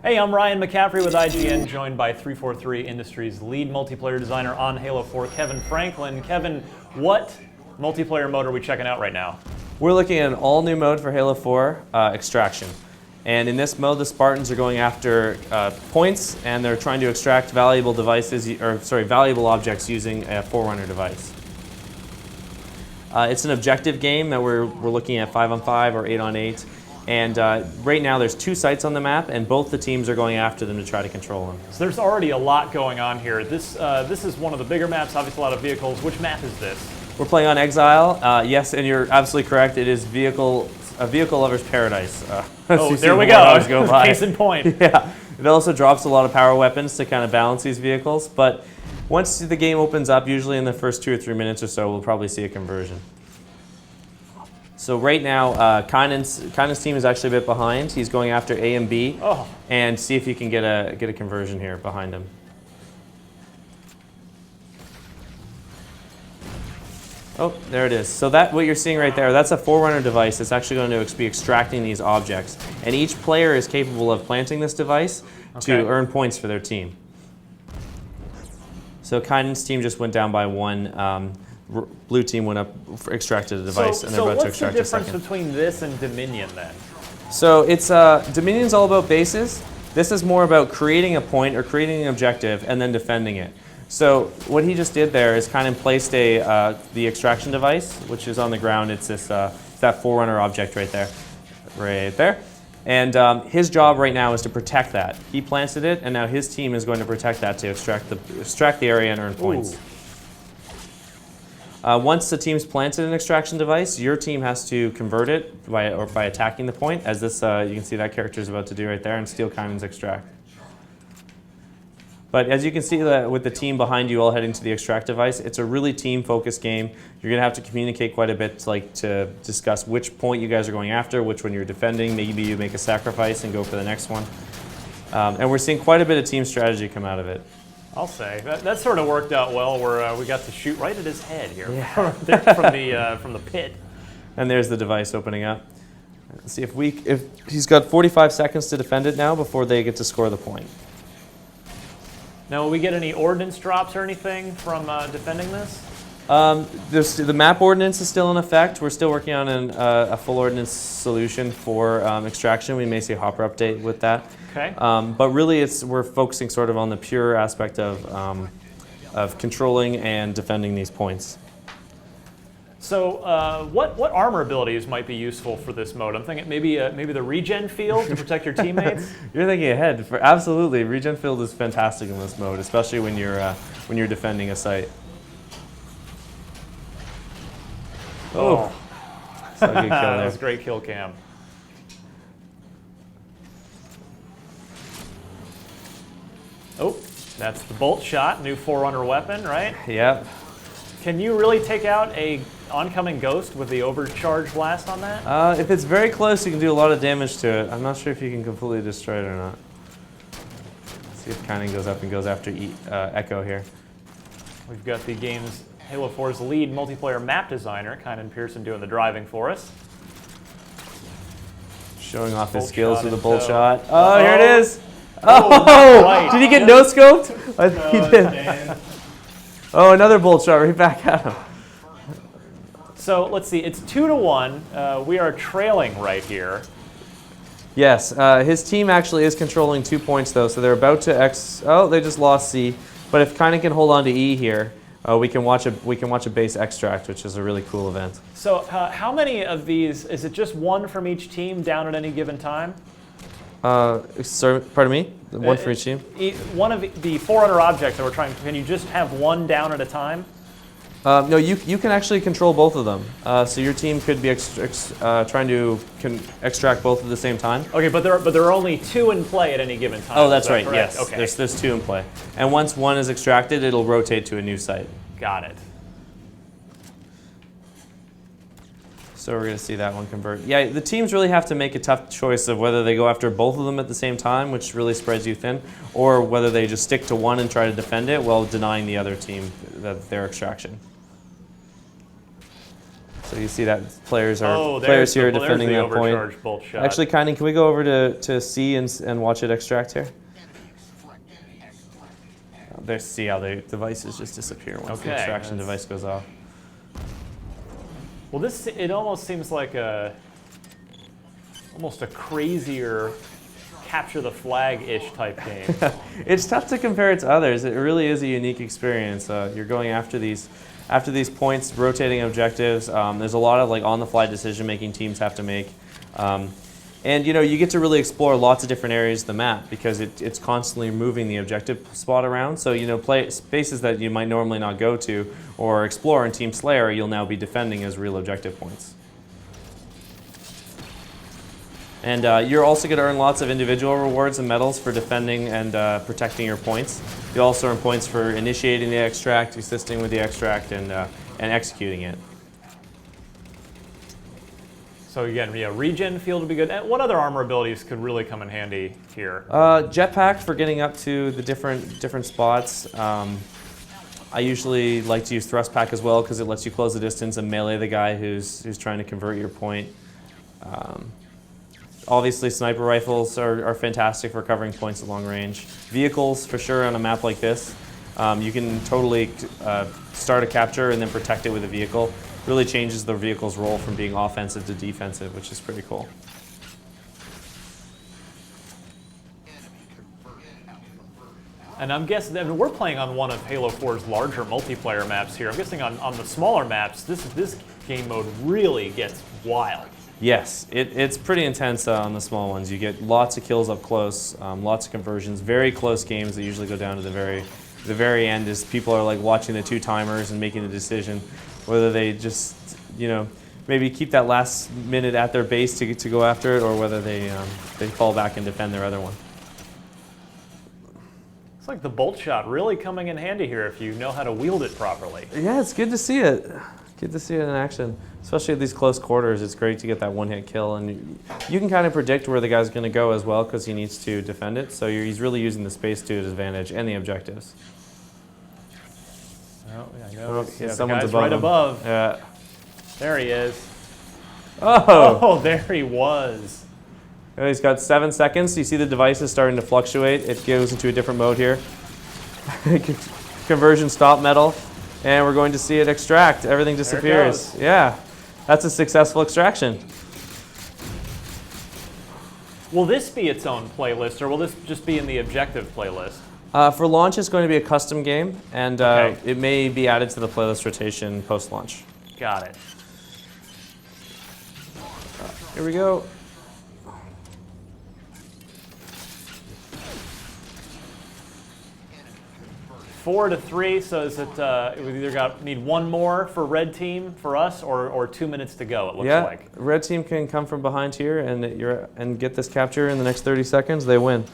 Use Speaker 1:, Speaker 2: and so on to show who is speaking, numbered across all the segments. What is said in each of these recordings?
Speaker 1: Hey, I'm Ryan McCaffrey with IGN, joined by 343 Industries lead multiplayer designer on Halo 4, Kevin Franklin. Kevin, what multiplayer mode are we checking out right now?
Speaker 2: We're looking at an all-new mode for Halo 4, Extraction. And in this mode, the Spartans are going after points, and they're trying to extract valuable valuable objects using a Forerunner device. It's an objective game that we're looking at 5-on-5 or 8-on-8. And right now there's 2 sites on the map, and both the teams are going after them to try to control them.
Speaker 1: So there's already a lot going on here. This is one of the bigger maps, obviously a lot of vehicles. Which map is this?
Speaker 2: We're playing on Exile. Yes, and you're absolutely correct. It is a vehicle lover's paradise.
Speaker 1: Oh, there we go. Case in point.
Speaker 2: Yeah. It also drops a lot of power weapons to kind of balance these vehicles. But once the game opens up, usually in the first 2 or 3 minutes or so, we'll probably see a conversion. So right now, Kynan's team is actually a bit behind. He's going after A and B, and see if he can get a conversion here behind him. Oh, there it is. So what you're seeing right there, that's a Forerunner device that's actually going to be extracting these objects. And each player is capable of planting this device to earn points for their team. So Kynan's team just went down by 1. Blue team went up, extracted a device, and they're about to extract a second.
Speaker 1: So what's the difference between this and Dominion then?
Speaker 2: So it's Dominion's all about bases. This is more about creating a point or creating an objective and then defending it. So what he just did there is kind of placed the extraction device, which is on the ground. It's this that Forerunner object right there, and his job right now is to protect that. He planted it, and now his team is going to protect that to extract the area and earn points.
Speaker 1: Ooh.
Speaker 2: Once the team's planted an extraction device, your team has to convert it by attacking the point, as this you can see that character is about to do right there, and steal Kynan's extract. But as you can see with the team behind you all heading to the extract device, it's a really team-focused game. You're going to have to communicate quite a bit to discuss which point you guys are going after, which one you're defending. Maybe you make a sacrifice and go for the next one. And we're seeing quite a bit of team strategy come out of it.
Speaker 1: I'll say that sort of worked out well, where we got to shoot right at his head here, from the pit.
Speaker 2: And there's the device opening up. Let's see if he's got 45 seconds to defend it now before they get to score the point.
Speaker 1: Now, will we get any ordnance drops or anything from defending this?
Speaker 2: The map ordnance is still in effect. We're still working on a full ordnance solution for extraction. We may see a hopper update with that.
Speaker 1: Okay.
Speaker 2: But really, we're focusing sort of on the pure aspect of controlling and defending these points.
Speaker 1: So, what armor abilities might be useful for this mode? I'm thinking maybe the regen field to protect your teammates.
Speaker 2: You're thinking ahead. Absolutely, regen field is fantastic in this mode, especially when you're defending a site. Oh, so good kill there.
Speaker 1: That was a great kill cam. Oh, that's the bolt shot, new Forerunner weapon, right?
Speaker 2: Yep.
Speaker 1: Can you really take out a oncoming ghost with the overcharge blast on that?
Speaker 2: If it's very close, you can do a lot of damage to it. I'm not sure if you can completely destroy it or not. Let's see if Kynan goes up and goes after Echo here.
Speaker 1: We've got the game's Halo 4's lead multiplayer map designer, Kynan Pearson, doing the driving for us.
Speaker 2: Showing off his skills with a bolt shot.
Speaker 1: Oh,
Speaker 2: here it is!
Speaker 1: Oh! Right.
Speaker 2: Did he get no-scoped? I think he did. Man. Oh, another bolt shot right back at him.
Speaker 1: So let's see, it's 2-1. We are trailing right here.
Speaker 2: Yes, his team actually is controlling 2 points though, so they're about to Oh, they just lost C. But if Kynan can hold on to E here, we can watch a base extract, which is a really cool event.
Speaker 1: So how many of these, is it just one from each team down at any given time?
Speaker 2: Sorry, pardon me? One for each team?
Speaker 1: One of the Forerunner objects that we're trying, can you just have one down at a time?
Speaker 2: No, you can actually control both of them. So your team could be trying to extract both at the same time.
Speaker 1: Okay, but there are only 2 in play at any given time.
Speaker 2: Oh, that's right.
Speaker 1: Correct?
Speaker 2: Yes,
Speaker 1: okay.
Speaker 2: there's 2 in play, and once one is extracted, it'll rotate to a new site.
Speaker 1: Got it.
Speaker 2: So we're going to see that one convert. Yeah, the teams really have to make a tough choice of whether they go after both of them at the same time, which really spreads you thin, or whether they just stick to one and try to defend it while denying the other team their extraction. So So you see that players
Speaker 1: there's
Speaker 2: here
Speaker 1: the,
Speaker 2: defending
Speaker 1: there's
Speaker 2: that
Speaker 1: the
Speaker 2: point.
Speaker 1: overcharged bolt shot.
Speaker 2: Actually, Kynan, can we go over to C and watch it extract here? See how the devices just disappear once the extraction device goes off.
Speaker 1: Well, it almost seems like almost a crazier capture the flag-ish type game.
Speaker 2: It's tough to compare it to others. It really is a unique experience. You're going after these points, rotating objectives. There's a lot of like on-the-fly decision-making teams have to make. And you get to really explore lots of different areas of the map because it's constantly moving the objective spot around. So play spaces that you might normally not go to or explore in Team Slayer, you'll now be defending as real objective points. And you're also going to earn lots of individual rewards and medals for defending and protecting your points. You also earn points for initiating the extract, assisting with the extract, and executing it.
Speaker 1: So again, regen field would be good. And what other armor abilities could really come in handy here?
Speaker 2: Jetpack for getting up to the different spots. I usually like to use thrust pack as well because it lets you close the distance and melee the guy who's trying to convert your point. Obviously, sniper rifles are fantastic for covering points at long range. Vehicles, for sure, on a map like this. You can totally start a capture and then protect it with a vehicle. Really changes the vehicle's role from being offensive to defensive, which is pretty cool.
Speaker 1: And I'm guessing, we're playing on one of Halo 4's larger multiplayer maps here. I'm guessing on the smaller maps, this game mode really gets wild.
Speaker 2: Yes, it's pretty intense on the small ones. You get lots of kills up close, lots of conversions, very close games that usually go down to the very end as people are like watching the two timers and making the decision whether they just, maybe keep that last minute at their base to go after it or whether they fall back and defend their other one.
Speaker 1: It's like the bolt shot really coming in handy here if you know how to wield it properly.
Speaker 2: Yeah, it's good to see it. Good to see it in action. Especially at these close quarters, it's great to get that one-hit kill. And you can kind of predict where the guy's going to go as well because he needs to defend it. So he's really using the space to his advantage and the objectives.
Speaker 1: Oh, I know.
Speaker 2: Yeah,
Speaker 1: The
Speaker 2: someone's
Speaker 1: guy's
Speaker 2: above
Speaker 1: right
Speaker 2: him.
Speaker 1: above.
Speaker 2: Yeah.
Speaker 1: There he is.
Speaker 2: Oh!
Speaker 1: There he was.
Speaker 2: He's got 7 seconds. You see the device is starting to fluctuate. It goes into a different mode here. Conversion stop medal. And we're going to see it extract. Everything disappears.
Speaker 1: There it goes.
Speaker 2: Yeah. That's a successful extraction.
Speaker 1: Will this be its own playlist, or will this just be in the objective playlist?
Speaker 2: For launch, it's going to be a custom game, and it may be added to the playlist rotation post-launch.
Speaker 1: Got it.
Speaker 2: Here we go.
Speaker 1: Four to three, so is it, we either need one more for red team for us, or 2 minutes to go, it looks like.
Speaker 2: Red team can come from behind here and get this capture in the next 30 seconds, they win.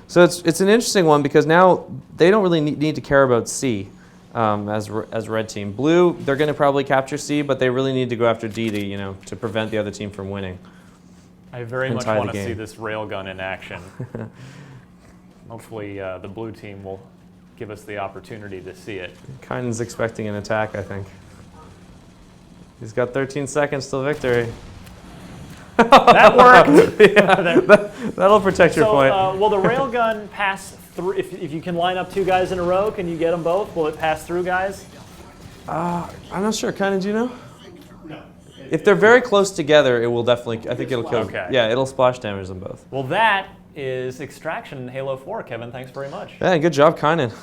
Speaker 2: So it's an interesting one because now they don't really need to care about C as red team. Blue, they're going to probably capture C, but they really need to go after D to prevent the other team from winning.
Speaker 1: I very much want to see this railgun in action. Hopefully the blue team will give us the opportunity to see it.
Speaker 2: Kynan's expecting an attack, I think. He's got 13 seconds till victory.
Speaker 1: That worked!
Speaker 2: Yeah, that'll protect your point.
Speaker 1: Will the railgun pass through? If you can line up two guys in a row, can you get them both? Will it pass through guys?
Speaker 2: I'm not sure. Kynan, do you know? No. If they're very close together, it will definitely, I think it'll kill.
Speaker 1: Okay.
Speaker 2: Yeah, it'll splash damage them both.
Speaker 1: Well, that is Extraction in Halo 4. Kevin, thanks very much.
Speaker 2: Yeah, good job, Kynan.